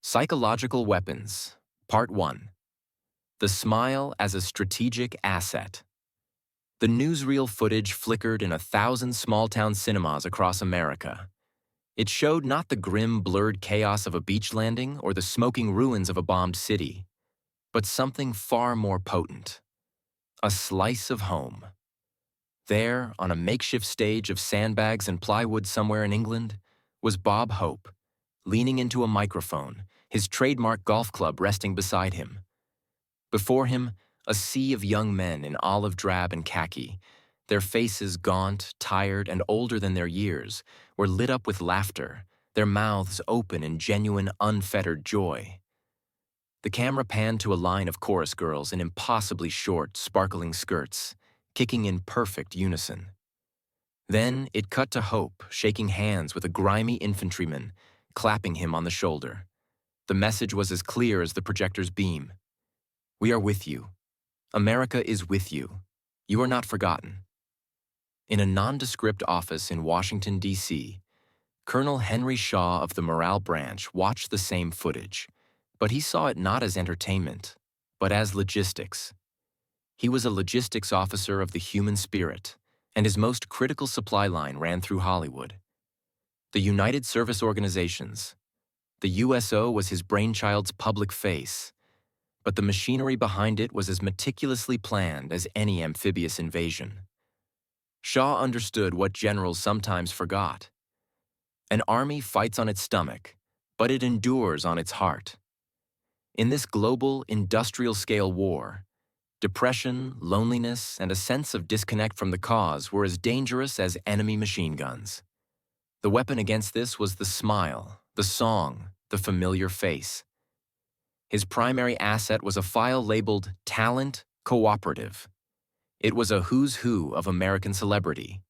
Psychological Weapons, Part 1. The Smile as a Strategic Asset. The newsreel footage flickered in 1,000 small-town cinemas across America. It showed not the grim, blurred chaos of a beach landing or the smoking ruins of a bombed city, but something far more potent. A slice of home. There, on a makeshift stage of sandbags and plywood somewhere in England, was Bob Hope, leaning into a microphone, his trademark golf club resting beside him. Before him, a sea of young men in olive drab and khaki, their faces gaunt, tired, and older than their years, were lit up with laughter, their mouths open in genuine, unfettered joy. The camera panned to a line of chorus girls in impossibly short, sparkling skirts, kicking in perfect unison. Then it cut to Hope, shaking hands with a grimy infantryman, clapping him on the shoulder. The message was as clear as the projector's beam. We are with you. America is with you. You are not forgotten. In a nondescript office in Washington, D.C., Colonel Henry Shaw of the Morale Branch watched the same footage, but he saw it not as entertainment, but as logistics. He was a logistics officer of the human spirit, and his most critical supply line ran through Hollywood. The United Service Organizations. The USO was his brainchild's public face, but the machinery behind it was as meticulously planned as any amphibious invasion. Shaw understood what generals sometimes forgot. An army fights on its stomach, but it endures on its heart. In this global, industrial-scale war, depression, loneliness, and a sense of disconnect from the cause were as dangerous as enemy machine guns. The weapon against this was the smile, the song, the familiar face. His primary asset was a file labeled Talent Cooperative. It was a who's who of American celebrity.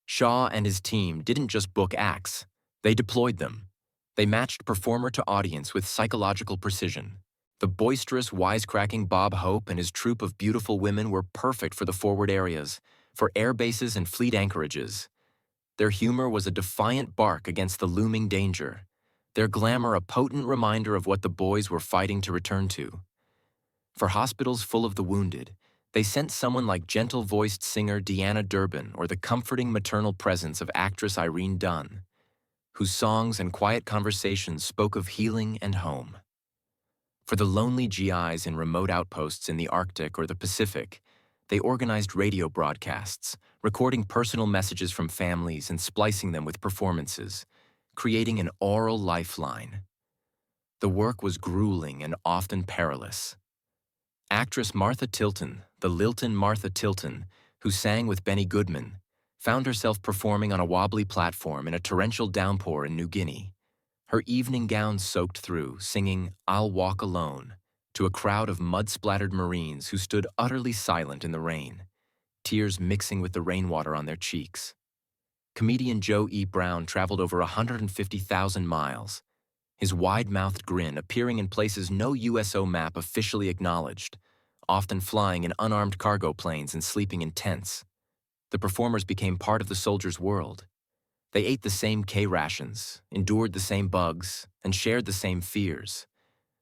Shaw and his team didn't just book acts, they deployed them. They matched performer to audience with psychological precision. The boisterous, wisecracking Bob Hope and his troupe of beautiful women were perfect for the forward areas, for air bases and fleet anchorages. Their humor was a defiant bark against the looming danger, their glamour a potent reminder of what the boys were fighting to return to. For hospitals full of the wounded, they sent someone like gentle-voiced singer Deanna Durbin or the comforting maternal presence of actress Irene Dunn, whose songs and quiet conversations spoke of healing and home. For the lonely GIs in remote outposts in the Arctic or the Pacific, they organized radio broadcasts, recording personal messages from families and splicing them with performances, creating an oral lifeline. The work was grueling and often perilous. Actress Martha Tilton, the Lilton Martha Tilton, who sang with Benny Goodman, found herself performing on a wobbly platform in a torrential downpour in New Guinea, her evening gown soaked through, singing "I'll Walk Alone" to a crowd of mud-splattered Marines who stood utterly silent in the rain, tears mixing with the rainwater on their cheeks. Comedian Joe E. Brown traveled over 150,000 miles, his wide-mouthed grin appearing in places no USO map officially acknowledged, often flying in unarmed cargo planes and sleeping in tents. The performers became part of the soldiers' world. They ate the same K rations, endured the same bugs, and shared the same fears.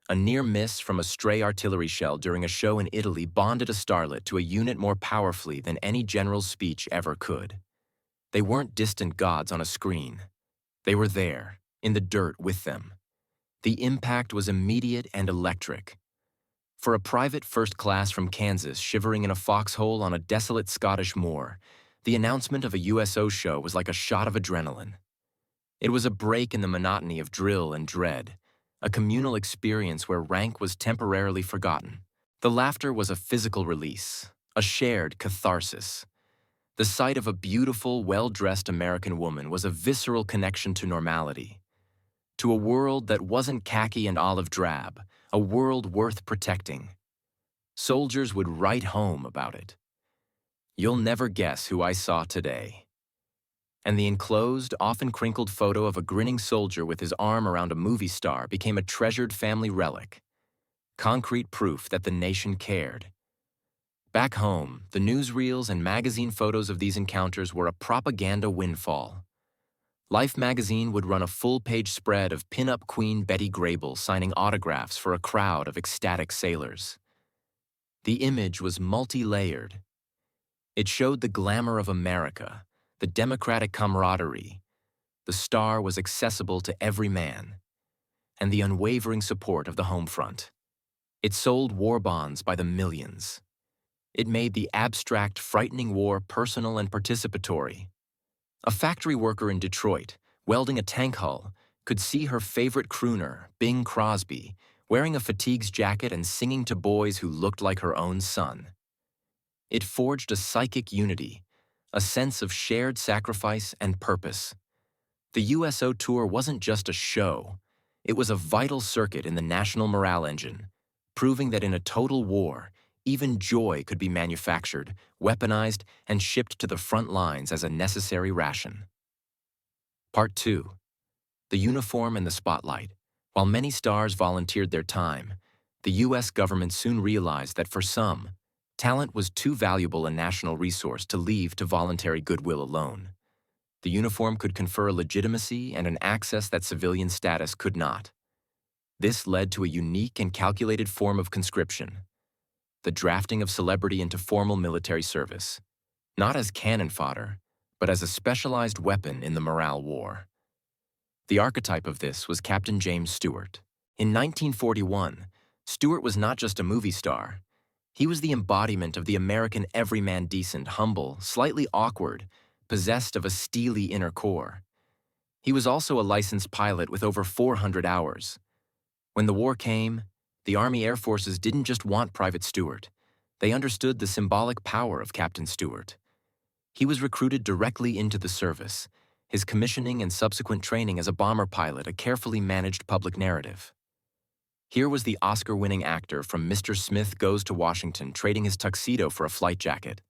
A near miss from a stray artillery shell during a show in Italy bonded a starlet to a unit more powerfully than any general's speech ever could. They weren't distant gods on a screen. They were there, in the dirt with them. The impact was immediate and electric. For a private first class from Kansas shivering in a foxhole on a desolate Scottish moor, the announcement of a USO show was like a shot of adrenaline. It was a break in the monotony of drill and dread, a communal experience where rank was temporarily forgotten. The laughter was a physical release, a shared catharsis. The sight of a beautiful, well-dressed American woman was a visceral connection to normality, to a world that wasn't khaki and olive drab, a world worth protecting. Soldiers would write home about it. You'll never guess who I saw today. And the enclosed, often crinkled photo of a grinning soldier with his arm around a movie star became a treasured family relic, concrete proof that the nation cared. Back home, the newsreels and magazine photos of these encounters were a propaganda windfall. Life magazine would run a full-page spread of pin-up Queen Betty Grable signing autographs for a crowd of ecstatic sailors. The image was multi-layered. It showed the glamour of America, the democratic camaraderie. The star was accessible to every man, and the unwavering support of the home front. It sold war bonds by the millions. It made the abstract, frightening war personal and participatory. A factory worker in Detroit, welding a tank hull, could see her favorite crooner, Bing Crosby, wearing a fatigues jacket and singing to boys who looked like her own son. It forged a psychic unity, a sense of shared sacrifice and purpose. The USO tour wasn't just a show. It was a vital circuit in the national morale engine, proving that in a total war, even joy could be manufactured, weaponized, and shipped to the front lines as a necessary ration. Part 2. The uniform and the spotlight. While many stars volunteered their time, the U.S. government soon realized that for some, talent was too valuable a national resource to leave to voluntary goodwill alone. The uniform could confer a legitimacy and an access that civilian status could not. This led to a unique and calculated form of conscription, the drafting of celebrity into formal military service, not as cannon fodder, but as a specialized weapon in the morale war. The archetype of this was Captain James Stewart. In 1941, Stewart was not just a movie star. He was the embodiment of the American everyman, decent, humble, slightly awkward, possessed of a steely inner core. He was also a licensed pilot with over 400 hours. When the war came, the Army Air Forces didn't just want Private Stewart. They understood the symbolic power of Captain Stewart. He was recruited directly into the service, his commissioning and subsequent training as a bomber pilot a carefully managed public narrative. Here was the Oscar-winning actor from Mr. Smith Goes to Washington trading his tuxedo for a flight jacket,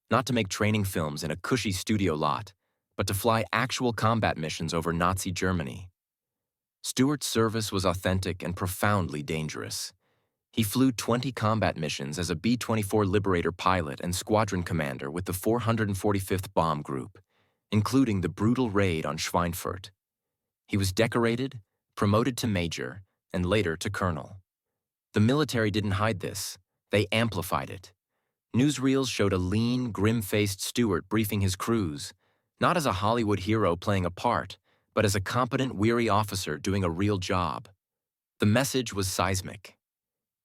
not to make training films in a cushy studio lot, but to fly actual combat missions over Nazi Germany. Stewart's service was authentic and profoundly dangerous. He flew 20 combat missions as a B-24 Liberator pilot and squadron commander with the 445th Bomb Group, including the brutal raid on Schweinfurt. He was decorated, promoted to major, and later to colonel. The military didn't hide this. They amplified it. Newsreels showed a lean, grim-faced Stewart briefing his crews, not as a Hollywood hero playing a part, but as a competent, weary officer doing a real job. The message was seismic.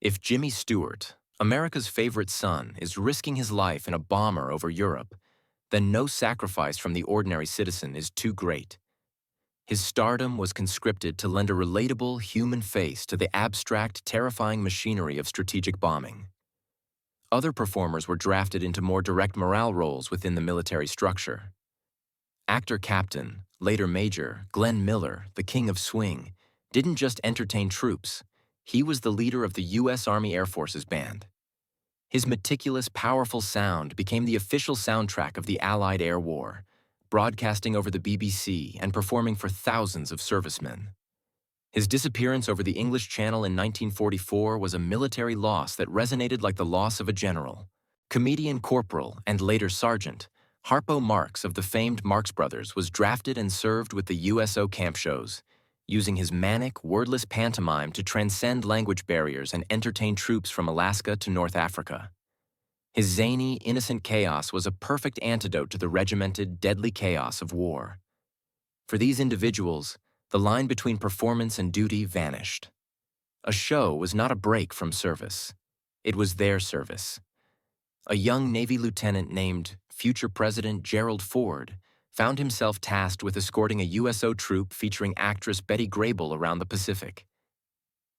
If Jimmy Stewart, America's favorite son, is risking his life in a bomber over Europe, then no sacrifice from the ordinary citizen is too great. His stardom was conscripted to lend a relatable, human face to the abstract, terrifying machinery of strategic bombing. Other performers were drafted into more direct morale roles within the military structure. Actor Captain, later Major, Glenn Miller, the King of Swing, didn't just entertain troops. He was the leader of the U.S. Army Air Forces Band. His meticulous, powerful sound became the official soundtrack of the Allied Air War, broadcasting over the BBC and performing for thousands of servicemen. His disappearance over the English Channel in 1944 was a military loss that resonated like the loss of a general. Comedian Corporal and later Sergeant, Harpo Marx of the famed Marx Brothers was drafted and served with the USO camp shows, using his manic, wordless pantomime to transcend language barriers and entertain troops from Alaska to North Africa. His zany, innocent chaos was a perfect antidote to the regimented, deadly chaos of war. For these individuals, the line between performance and duty vanished. A show was not a break from service. It was their service. A young Navy lieutenant named future President Gerald Ford found himself tasked with escorting a USO troop featuring actress Betty Grable around the Pacific.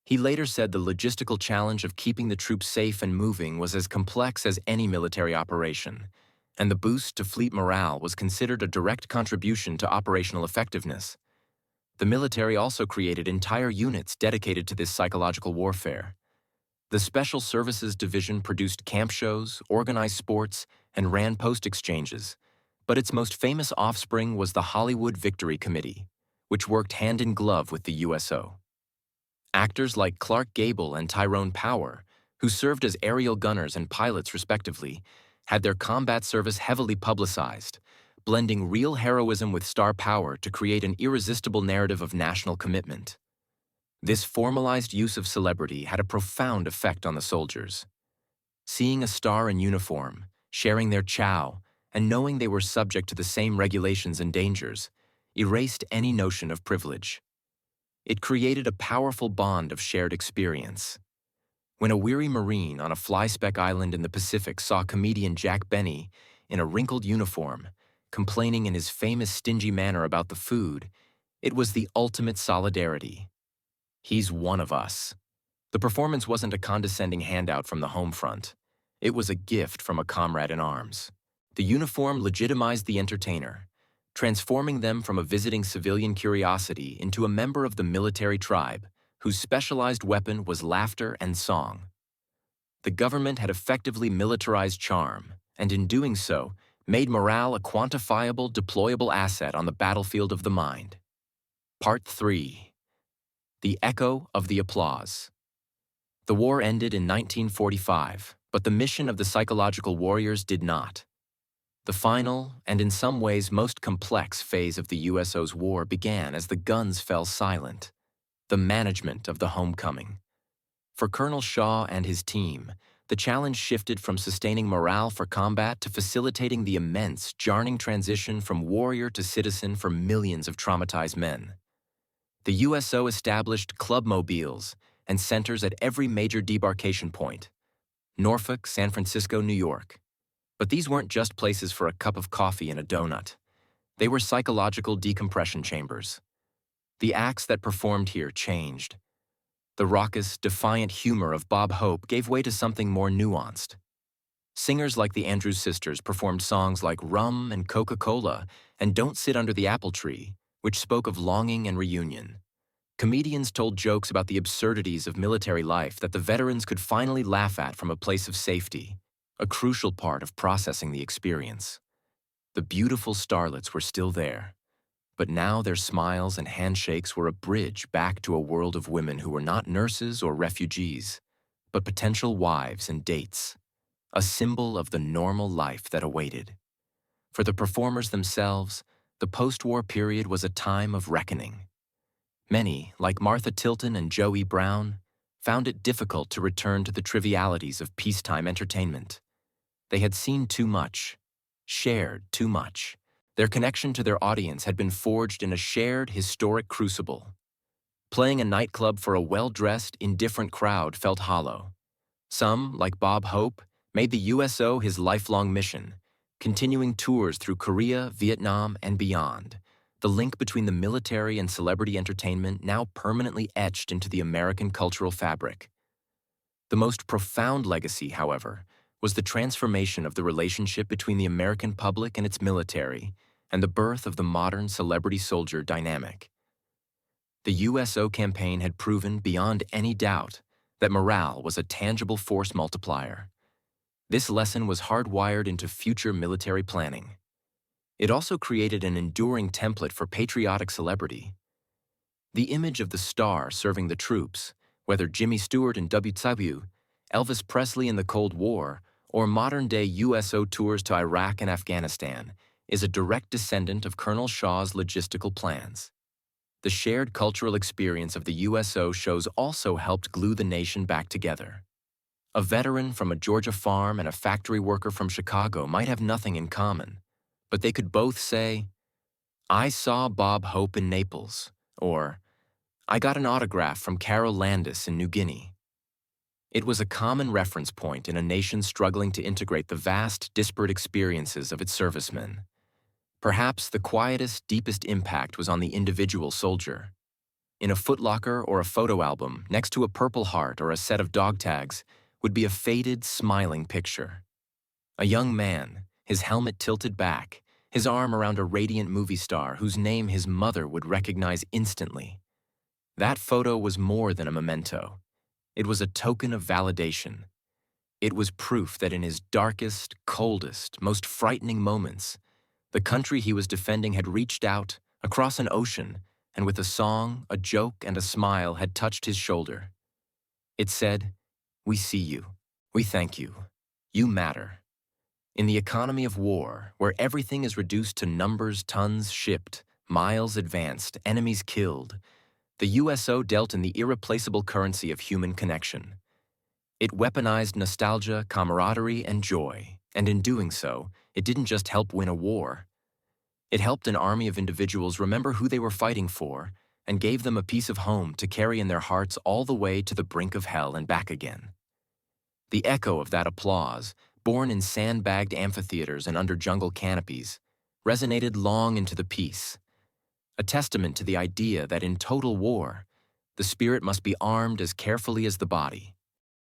He later said the logistical challenge of keeping the troops safe and moving was as complex as any military operation, and the boost to fleet morale was considered a direct contribution to operational effectiveness. The military also created entire units dedicated to this psychological warfare. The Special Services Division produced camp shows, organized sports, and ran post exchanges, but its most famous offspring was the Hollywood Victory Committee, which worked hand in glove with the USO. Actors like Clark Gable and Tyrone Power, who served as aerial gunners and pilots respectively, had their combat service heavily publicized, blending real heroism with star power to create an irresistible narrative of national commitment. This formalized use of celebrity had a profound effect on the soldiers. Seeing a star in uniform, sharing their chow, and knowing they were subject to the same regulations and dangers, erased any notion of privilege. It created a powerful bond of shared experience. When a weary Marine on a fly-speck island in the Pacific saw comedian Jack Benny in a wrinkled uniform, complaining in his famous stingy manner about the food, it was the ultimate solidarity. He's one of us. The performance wasn't a condescending handout from the home front. It was a gift from a comrade in arms. The uniform legitimized the entertainer, transforming them from a visiting civilian curiosity into a member of the military tribe, whose specialized weapon was laughter and song. The government had effectively militarized charm, and in doing so, made morale a quantifiable, deployable asset on the battlefield of the mind. Part 3. The Echo of the Applause. The war ended in 1945, but the mission of the psychological warriors did not. The final, and in some ways most complex phase of the USO's war began as the guns fell silent. The management of the homecoming. For Colonel Shaw and his team, the challenge shifted from sustaining morale for combat to facilitating the immense, jarring transition from warrior to citizen for millions of traumatized men. The USO established clubmobiles and centers at every major debarkation point: Norfolk, San Francisco, New York. But these weren't just places for a cup of coffee and a donut. They were psychological decompression chambers. The acts that performed here changed. The raucous, defiant humor of Bob Hope gave way to something more nuanced. Singers like the Andrews Sisters performed songs like Rum and Coca-Cola and Don't Sit Under the Apple Tree, which spoke of longing and reunion. Comedians told jokes about the absurdities of military life that the veterans could finally laugh at from a place of safety, a crucial part of processing the experience. The beautiful starlets were still there, but now their smiles and handshakes were a bridge back to a world of women who were not nurses or refugees, but potential wives and dates, a symbol of the normal life that awaited. For the performers themselves, the post-war period was a time of reckoning. Many, like Martha Tilton and Joey Brown, found it difficult to return to the trivialities of peacetime entertainment. They had seen too much, shared too much. Their connection to their audience had been forged in a shared, historic crucible. Playing a nightclub for a well-dressed, indifferent crowd felt hollow. Some, like Bob Hope, made the USO his lifelong mission, continuing tours through Korea, Vietnam, and beyond, the link between the military and celebrity entertainment now permanently etched into the American cultural fabric. The most profound legacy, however, was the transformation of the relationship between the American public and its military, and the birth of the modern celebrity soldier dynamic. The USO campaign had proven beyond any doubt that morale was a tangible force multiplier. This lesson was hardwired into future military planning. It also created an enduring template for patriotic celebrity. The image of the star serving the troops, whether Jimmy Stewart in WW, Elvis Presley in the Cold War, or modern-day USO tours to Iraq and Afghanistan, is a direct descendant of Colonel Shaw's logistical plans. The shared cultural experience of the USO shows also helped glue the nation back together. A veteran from a Georgia farm and a factory worker from Chicago might have nothing in common, but they could both say, "I saw Bob Hope in Naples," or "I got an autograph from Carol Landis in New Guinea." It was a common reference point in a nation struggling to integrate the vast, disparate experiences of its servicemen. Perhaps the quietest, deepest impact was on the individual soldier. In a footlocker or a photo album, next to a Purple Heart or a set of dog tags, would be a faded, smiling picture. A young man, his helmet tilted back, his arm around a radiant movie star whose name his mother would recognize instantly. That photo was more than a memento. It was a token of validation. It was proof that in his darkest, coldest, most frightening moments, the country he was defending had reached out, across an ocean, and with a song, a joke, and a smile had touched his shoulder. It said, "We see you. We thank you. You matter." In the economy of war, where everything is reduced to numbers, tons shipped, miles advanced, enemies killed, the USO dealt in the irreplaceable currency of human connection. It weaponized nostalgia, camaraderie, and joy, and in doing so, it didn't just help win a war. It helped an army of individuals remember who they were fighting for and gave them a piece of home to carry in their hearts all the way to the brink of hell and back again. The echo of that applause, born in sandbagged amphitheaters and under jungle canopies, resonated long into the peace, a testament to the idea that in total war, the spirit must be armed as carefully as the body.